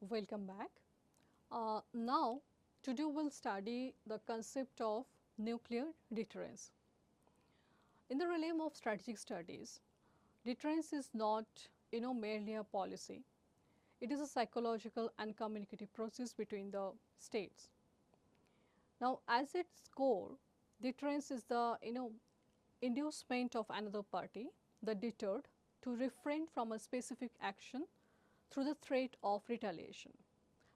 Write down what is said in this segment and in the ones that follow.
Welcome back. Now, today we will study the concept of nuclear deterrence. In the realm of strategic studies, deterrence is not merely a policy. It is a psychological and communicative process between the states. Now, as its core, deterrence is the inducement of another party, the deterred, to refrain from a specific action through the threat of retaliation.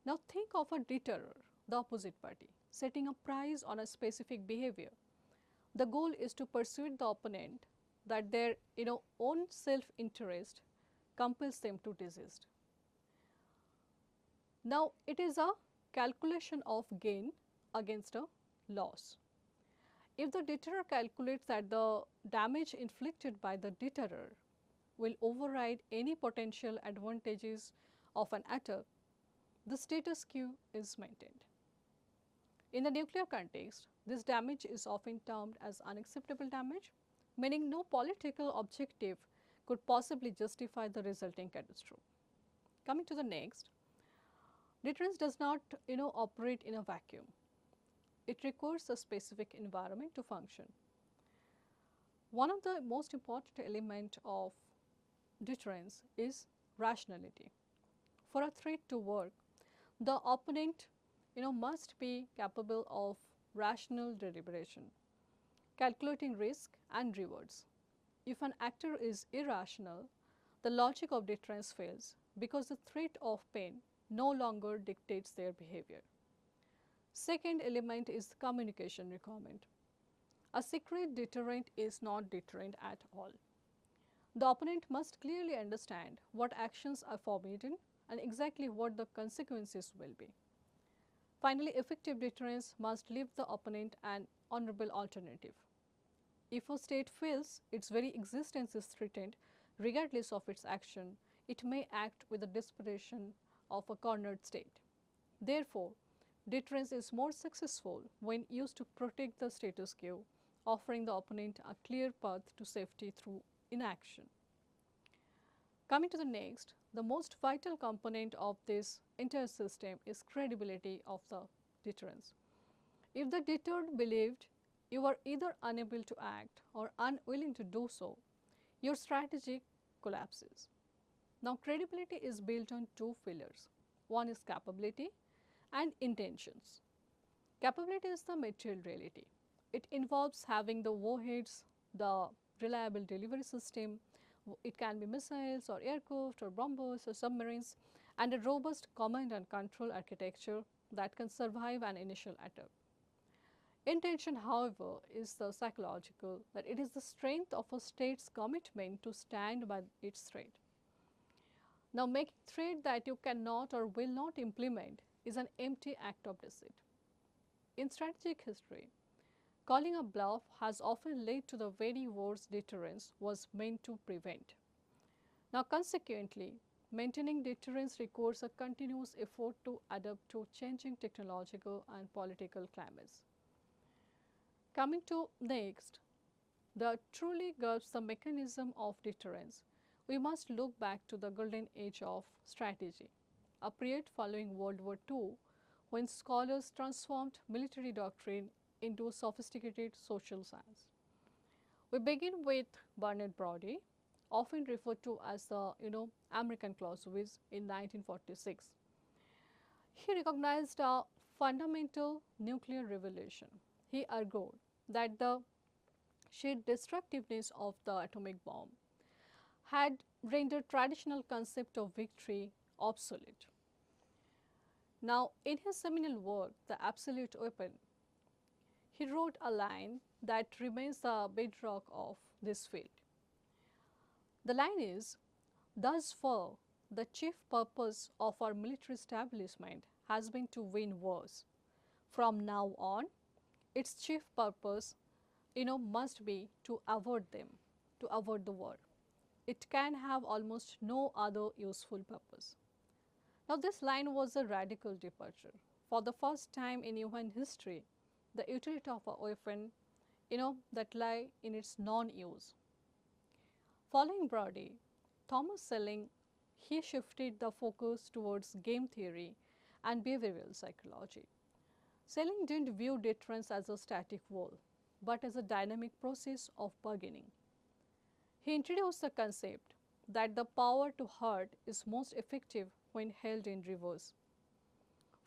Now, think of a deterrer, the opposite party, setting a price on a specific behavior. The goal is to persuade the opponent that their own self-interest compels them to desist. Now, it is a calculation of gain against a loss. If the deterrer calculates that the damage inflicted by the deterrer will override any potential advantages of an attack, the status quo is maintained. In the nuclear context, this damage is often termed as unacceptable damage, meaning no political objective could possibly justify the resulting catastrophe. Coming to the next, deterrence does not operate in a vacuum. It requires a specific environment to function. One of the most important elements of deterrence is rationality. For a threat to work, the opponent must be capable of rational deliberation, calculating risk and rewards. If an actor is irrational, the logic of deterrence fails because the threat of pain no longer dictates their behavior. Second element is communication requirement. A secret deterrent is not deterrent at all. The opponent must clearly understand what actions are forbidden and exactly what the consequences will be. Finally, effective deterrence must leave the opponent an honorable alternative. If a state feels its very existence is threatened, regardless of its action, it may act with the desperation of a cornered state. Therefore, deterrence is more successful when used to protect the status quo, offering the opponent a clear path to safety through inaction. Coming to the next, the most vital component of this entire system is credibility of the deterrence. If the deterred believed you are either unable to act or unwilling to do so, your strategy collapses. Now, credibility is built on two pillars. One is capability and intentions. Capability is the material reality. It involves having the warheads, the reliable delivery system, it can be missiles or aircraft or bombers or submarines, and a robust command and control architecture that can survive an initial attack. Intention, however, is the psychological, that it is the strength of a state's commitment to stand by its threat. Now, making threat that you cannot or will not implement is an empty act of deceit. In strategic history, calling a bluff has often led to the very wars deterrence was meant to prevent. Now, consequently, maintaining deterrence requires a continuous effort to adapt to changing technological and political climates. Coming to next, the truly grasp the mechanism of deterrence, we must look back to the golden age of strategy, a period following World War II when scholars transformed military doctrine into sophisticated social science. We begin with Bernard Brodie, often referred to as the American Clausewitz in 1946. He recognized a fundamental nuclear revolution. He argued that the sheer destructiveness of the atomic bomb had rendered traditional concept of victory obsolete. Now, in his seminal work, The Absolute Weapon, he wrote a line that remains the bedrock of this field. The line is, "Thus far, the chief purpose of our military establishment has been to win wars. From now on, its chief purpose, must be to avert them, to avert the war. It can have almost no other useful purpose." Now, this line was a radical departure. For the first time in human history, the utility of a weapon, that lie in its non-use. Following Brodie, Thomas Selling he shifted the focus towards game theory and behavioral psychology. Selling didn't view deterrence as a static wall, but as a dynamic process of bargaining. He introduced the concept that the power to hurt is most effective when held in reverse.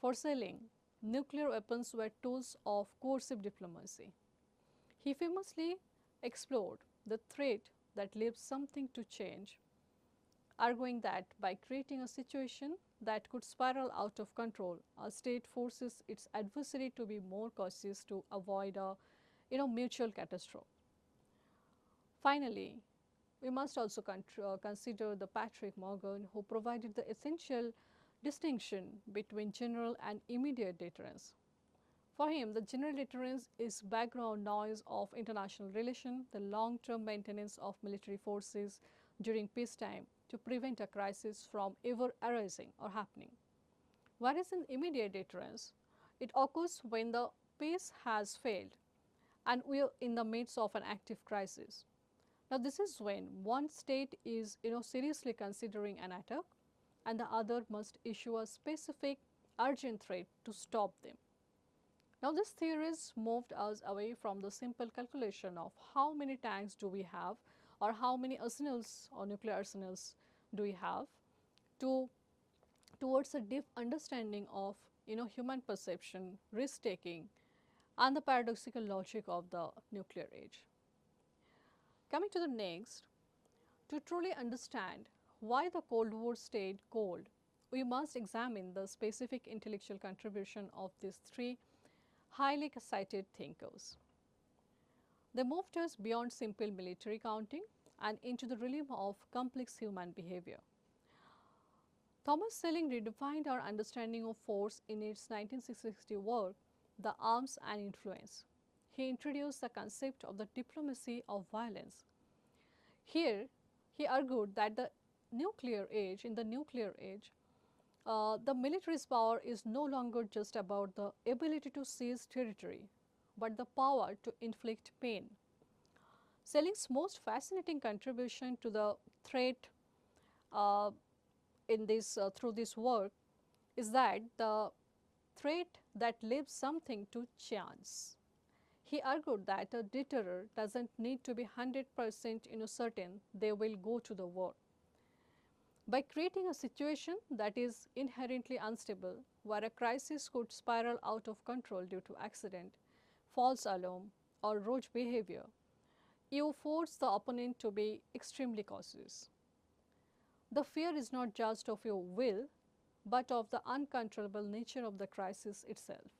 For Selling, nuclear weapons were tools of coercive diplomacy. He famously explored the threat that leaves something to change, arguing that by creating a situation that could spiral out of control, a state forces its adversary to be more cautious to avoid a mutual catastrophe. Finally, we must also consider the Patrick Morgan, who provided the essential distinction between general and immediate deterrence. For him, the general deterrence is background noise of international relations, the long-term maintenance of military forces during peacetime to prevent a crisis from ever arising or happening. Whereas in immediate deterrence, it occurs when the peace has failed and we are in the midst of an active crisis. Now, this is when one state is seriously considering an attack and the other must issue a specific urgent threat to stop them. Now, this theories moved us away from the simple calculation of how many tanks do we have or how many arsenals or nuclear arsenals do we have to towards a deep understanding of human perception, risk taking and the paradoxical logic of the nuclear age. Coming to the next, to truly understand why the Cold War stayed cold, we must examine the specific intellectual contribution of these three highly cited thinkers. They moved us beyond simple military counting and into the realm of complex human behavior. Thomas Selling redefined our understanding of force in its 1960 work, The Arms and Influence. He introduced the concept of the diplomacy of violence. Here, he argued that in the nuclear age, the military's power is no longer just about the ability to seize territory, but the power to inflict pain. Selling's most fascinating contribution to the threat uh, through this work is that the threat that leaves something to chance. He argued that a deterrer doesn't need to be 100% certain they will go to the war. By creating a situation that is inherently unstable, where a crisis could spiral out of control due to accident, false alarm, or rogue behavior, you force the opponent to be extremely cautious. The fear is not just of your will, but of the uncontrollable nature of the crisis itself.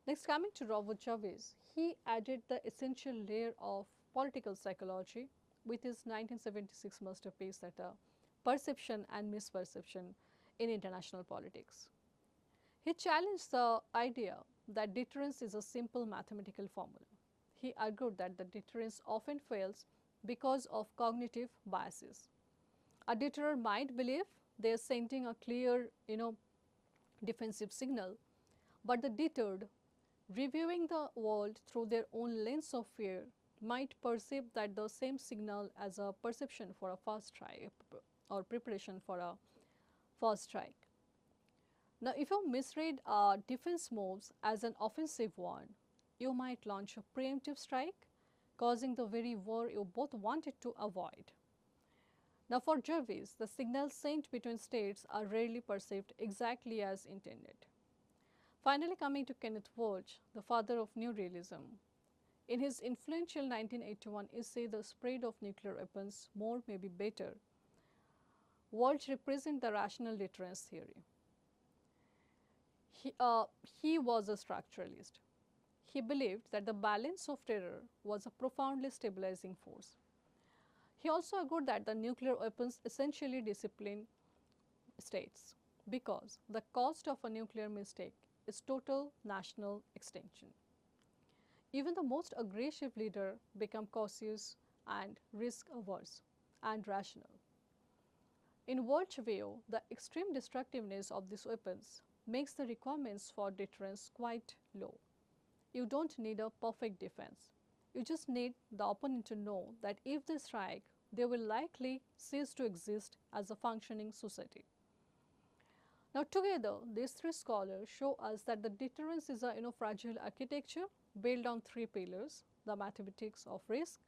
Next, coming to Robert Jarvis, he added the essential layer of political psychology with his 1976 masterpiece that Perception and Misperception in International Politics. He challenged the idea that deterrence is a simple mathematical formula. He argued that the deterrence often fails because of cognitive biases. A deterrer might believe they are sending a clear, defensive signal, but the deterred, reviewing the world through their own lens of fear, might perceive that the same signal as a perception for a fast strike or preparation for a fast strike. Now, if you misread defense moves as an offensive one, you might launch a preemptive strike, causing the very war you both wanted to avoid. Now, for Jarvis, the signals sent between states are rarely perceived exactly as intended. Finally, coming to Kenneth Walsh, the father of New Realism. In his influential 1981 essay, The Spread of Nuclear Weapons, More May Be Better, Walsh represents the rational deterrence theory. He was a structuralist. He believed that the balance of terror was a profoundly stabilizing force. He also argued that the nuclear weapons essentially discipline states because the cost of a nuclear mistake is total national extinction. Even the most aggressive leader become cautious and risk averse and rational. In Walsh's view, the extreme destructiveness of these weapons makes the requirements for deterrence quite low. You don't need a perfect defense. You just need the opponent to know that if they strike, they will likely cease to exist as a functioning society. Now together, these three scholars show us that the deterrence is a fragile architecture built on three pillars: the mathematics of risk,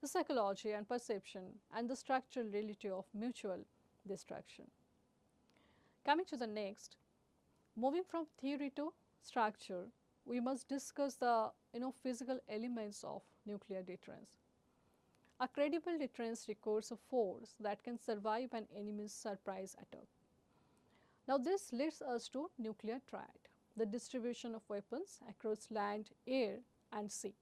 the psychology and perception, and the structural reality of mutual destruction. Coming to the next, moving from theory to structure, we must discuss the physical elements of nuclear deterrence. A credible deterrence requires a force that can survive an enemy's surprise attack. Now this leads us to nuclear triad, the distribution of weapons across land, air and sea.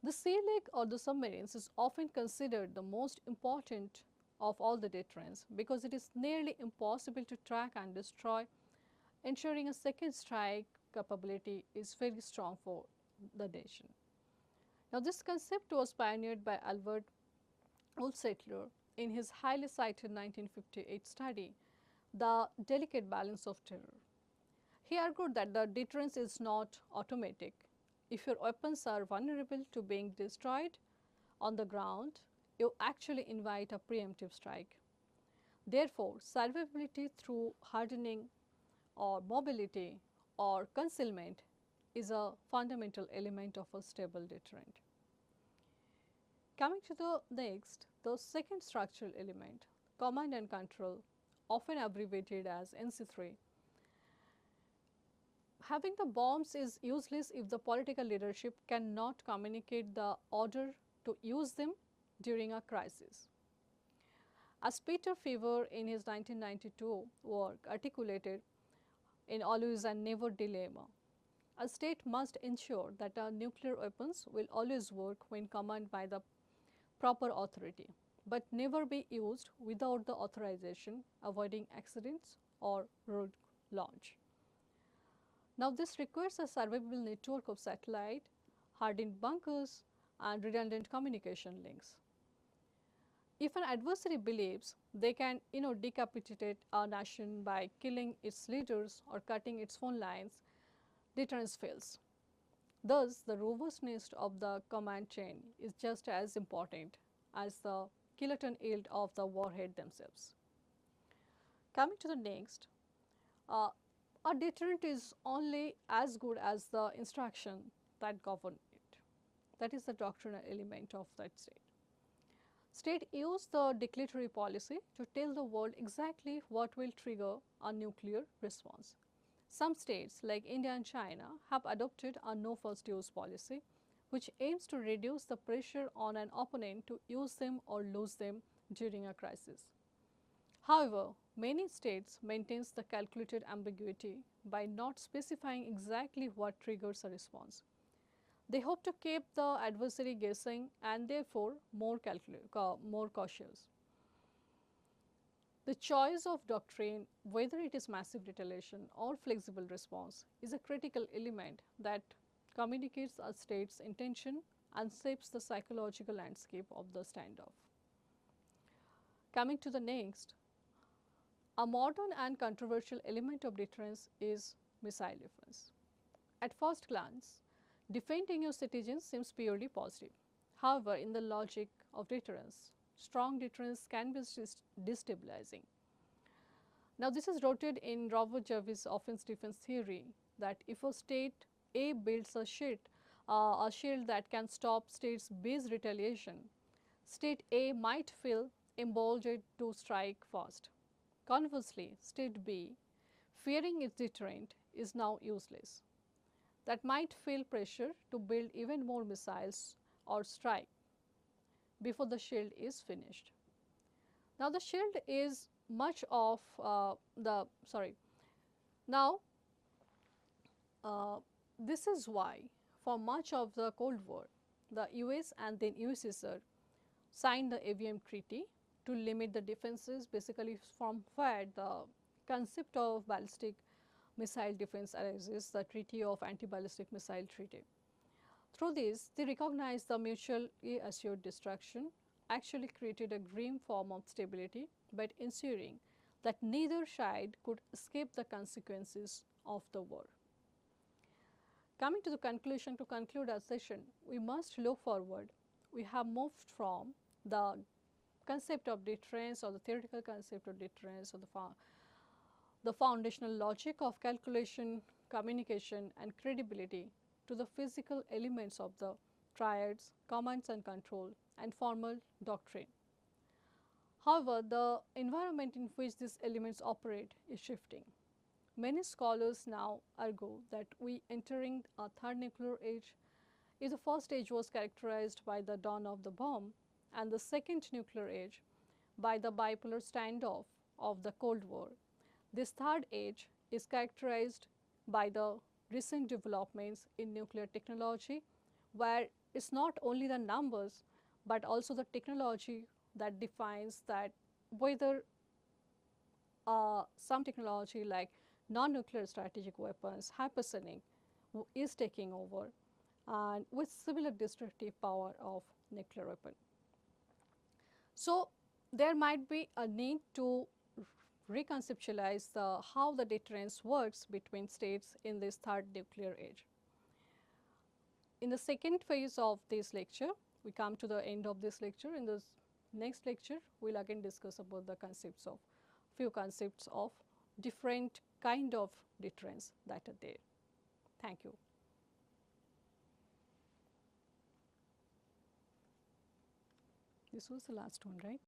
The sea leg or the submarines is often considered the most important of all the deterrents because it is nearly impossible to track and destroy. Ensuring a second strike capability is very strong for the nation. Now this concept was pioneered by Albert Wolsettler in his highly cited 1958 study, The Delicate Balance of Terror. He argued that the deterrence is not automatic. If your weapons are vulnerable to being destroyed on the ground, you actually invite a preemptive strike. Therefore, survivability through hardening or mobility or concealment is a fundamental element of a stable deterrent. Coming to the next, the second structural element, command and control, often abbreviated as NC3. Having the bombs is useless if the political leadership cannot communicate the order to use them during a crisis. As Peter Fever in his 1992 work articulated in Always and Never dilemma, a state must ensure that our nuclear weapons will always work when commanded by the proper authority, but never be used without the authorization, avoiding accidents or rogue launch. Now this requires a survivable network of satellite, hardened bunkers and redundant communication links. If an adversary believes they can decapitate a nation by killing its leaders or cutting its phone lines, deterrence fails. Thus, the robustness of the command chain is just as important as the kiloton yield of the warhead themselves. Coming to the next, a deterrent is only as good as the instruction that govern it. That is the doctrinal element of that state. State use the declaratory policy to tell the world exactly what will trigger a nuclear response. Some states like India and China have adopted a no first use policy, which aims to reduce the pressure on an opponent to use them or lose them during a crisis. However, many states maintain the calculated ambiguity by not specifying exactly what triggers a response. They hope to keep the adversary guessing and therefore more cautious. The choice of doctrine, whether it is massive retaliation or flexible response, is a critical element that communicates a state's intention and shapes the psychological landscape of the standoff. Coming to the next, a modern and controversial element of deterrence is missile defense. At first glance, defending your citizens seems purely positive. However, in the logic of deterrence, strong deterrence can be destabilizing. Now, this is rooted in Robert Jarvis' offense defense theory that if a state A builds a shield that can stop state's B's retaliation, state A might feel emboldened to strike first. Conversely, state B, fearing its deterrent, is now useless. That might feel pressure to build even more missiles or strike before the shield is finished. Now, the shield is much of this is why for much of the Cold War, the US and then USSR signed the ABM Treaty to limit the defenses, basically from where the concept of ballistic missile defense arises, the Treaty of Anti-Ballistic Missile Treaty. Through this, they recognized the mutually assured destruction actually created a grim form of stability by ensuring that neither side could escape the consequences of the war. Coming to the conclusion, to conclude our session, we must look forward. We have moved from the concept of deterrence or the theoretical concept of deterrence or the foundational logic of calculation, communication and credibility to the physical elements of the triads, commands and control and formal doctrine. However, the environment in which these elements operate is shifting. Many scholars now argue that we entering a third nuclear age. If the first age was characterized by the dawn of the bomb and the second nuclear age by the bipolar standoff of the Cold War, this third age is characterized by the recent developments in nuclear technology, where it's not only the numbers but also the technology that defines that whether some technology like non-nuclear strategic weapons, hypersonic is taking over and with similar destructive power of nuclear weapon. So, there might be a need to reconceptualize how the deterrence works between states in this third nuclear age. In the second phase of this lecture, we come to the end of this lecture. In this next lecture, we will again discuss about the concepts of few concepts of different kind of deterrence that are there. Thank you. This was the last one, right?